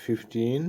15।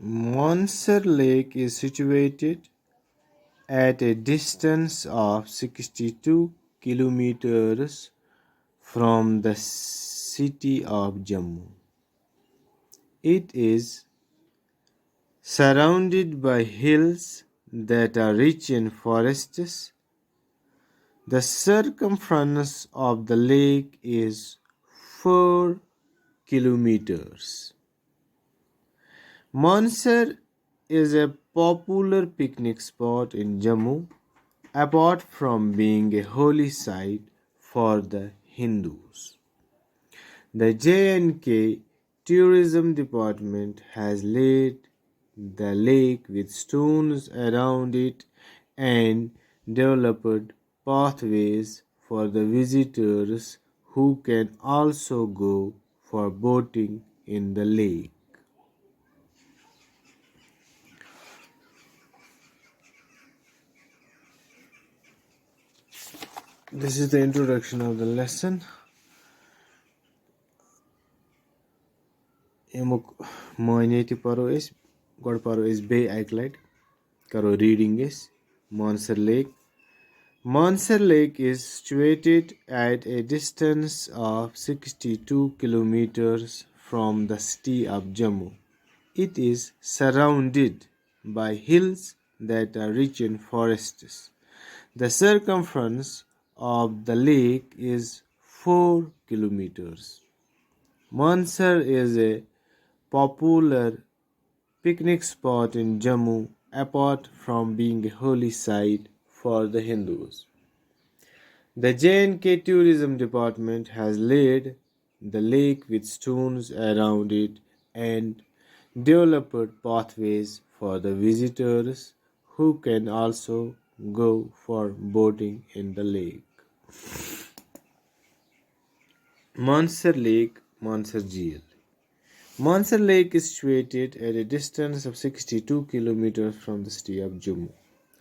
Mansar Lake is situated at a distance of 62 kilometers from the city of Jammu. It is surrounded by hills that are rich in forests. The circumference of the lake is 4 kilometers. Mansar is a popular picnic spot in Jammu, apart from being a holy site for the Hindus. The J&K Tourism Department has laid the lake with stones around it and developed pathways for the visitors who can also go for boating in the lake. This is the introduction of the lesson. امیُک معنی تہِ پَرو أسۍ گۄڈٕ پَرو أسۍ بیٚیہِ اَکہِ لَٹہِ کَرو ریٖڈِنٛگ أسۍ. Mansar lake. Mansar Lake is situated at a distance of 62 kilometers from the city of Jammu. It is surrounded by hills that are rich in forests. The circumference of the lake is 4 kilometers. Mansar is a popular picnic spot in Jammu, apart from being a holy site for the Hindus. The J&K Tourism Department has laid the lake with stones around it and developed pathways for the visitors who can also go for boating in the lake. Mansar Lake, Mansar Jheel. Mansar Lake is situated at a distance of 62 kilometers from the city of Jammu.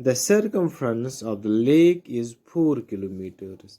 The circumference of the lake is 4 kilometers.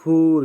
4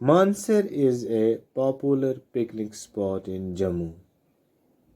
Mansar is a popular picnic spot in Jammu.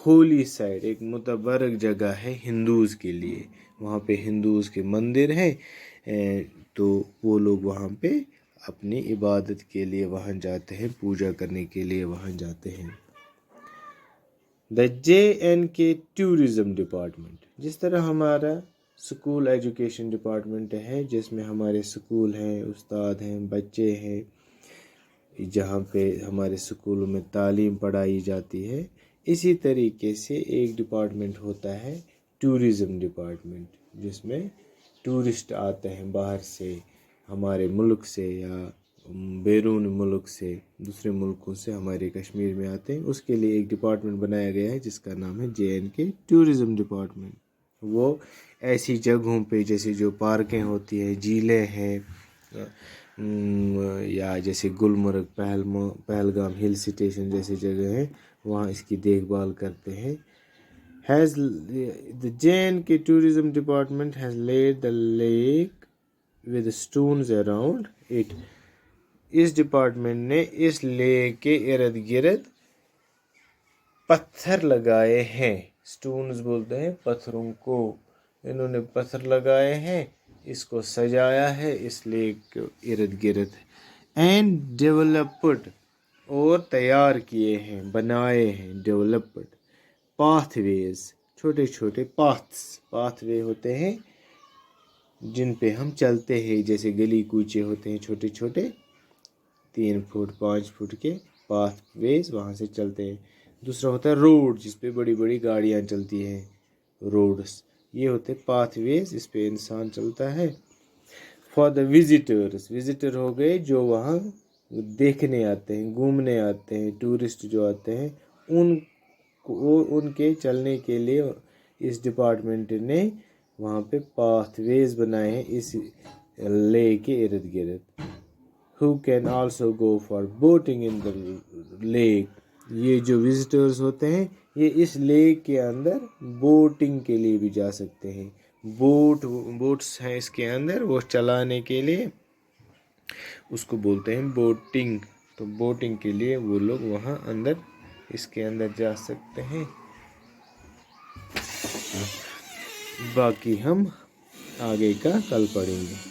Holy site, ایک متبرک جگہ ہے ہندوز کے لیے. وہاں پہ ہندوز کے مندر ہیں، تو وہ لوگ وہاں پہ اپنی عبادت کے لیے وہاں جاتے ہیں، پوجا کرنے کے لیے وہاں جاتے ہیں. دا JNK ٹورزم ڈپارٹمنٹ، جس طرح ہمارا اسکول ایجوکیشن ڈپارٹمنٹ ہے، جس میں ہمارے اسکول ہیں، استاد ہیں، بچے ہیں، جہاں پہ ہمارے اسکولوں میں تعلیم پڑھائی جاتی ہے، اسی طریقے سے ایک ڈپارٹمنٹ ہوتا ہے ٹورزم ڈپارٹمنٹ، جس میں ٹورسٹ آتے ہیں باہر سے، ہمارے ملک سے یا بیرون ملک سے، دوسرے ملکوں سے ہمارے کشمیر میں آتے ہیں. اس کے لیے ایک ڈپارٹمنٹ بنایا گیا ہے جس کا نام ہے JNK ٹورزم ڈپارٹمنٹ. وہ ایسی جگہوں پہ جیسے جو پارکیں ہوتی ہیں، جھیلیں ہیں، یا جیسے گلمرگ، پہلگام ہل سٹیشن جیسی جگہ ہیں، وہاں اس کی دیکھ بھال کرتے ہیں. The JNK tourism department has laid the lake with stones around it. اس ڈپارٹمنٹ نے اس لیک کے ارد گرد پتھر لگائے ہیں. سٹونز بولتے ہیں پتھروں کو. انہوں نے پتھر لگائے ہیں، اس کو سجایا ہے اس لیک کے ارد گرد. اینڈ ڈیولپڈ، اور تیار کیے ہیں، بنائے ہیں. ڈیولپڈ پاتھ ویز، چھوٹے چھوٹے پاتھ وے ہوتے ہیں جن پہ ہم چلتے ہیں، جیسے گلی کوچے ہوتے ہیں چھوٹے چھوٹے 3 فٹ 5 فٹ کے پاتھ ویز، وہاں سے چلتے ہیں. دوسرا ہوتا ہے روڈ، جس پہ بڑی بڑی گاڑیاں چلتی ہیں، روڈس. یہ ہوتے پاتھ ویز، اس پہ انسان چلتا ہے. فار دا وزٹرز، وزٹر ہو گئے جو وہاں دیکھنے آتے ہیں، گھومنے آتے ہیں، ٹورسٹ جو آتے ہیں، ان کے چلنے کے لیے اس ڈپارٹمنٹ نے وہاں پہ پاتھ ویز بنائے ہیں اس لیک کے ارد گرد. who can also go for boating in the lake. یہ جو وزٹرز ہوتے ہیں یہ اس لیک کے اندر بوٹنگ کے لیے بھی جا سکتے ہیں. بوٹس ہیں اس کے اندر، وہ چلانے کے لیے اس کو بولتے ہیں بوٹنگ. تو بوٹنگ کے لیے وہ لوگ وہاں اندر اس کے اندر جا سکتے ہیں. باقی ہم آگے کا کل پڑھیں گے.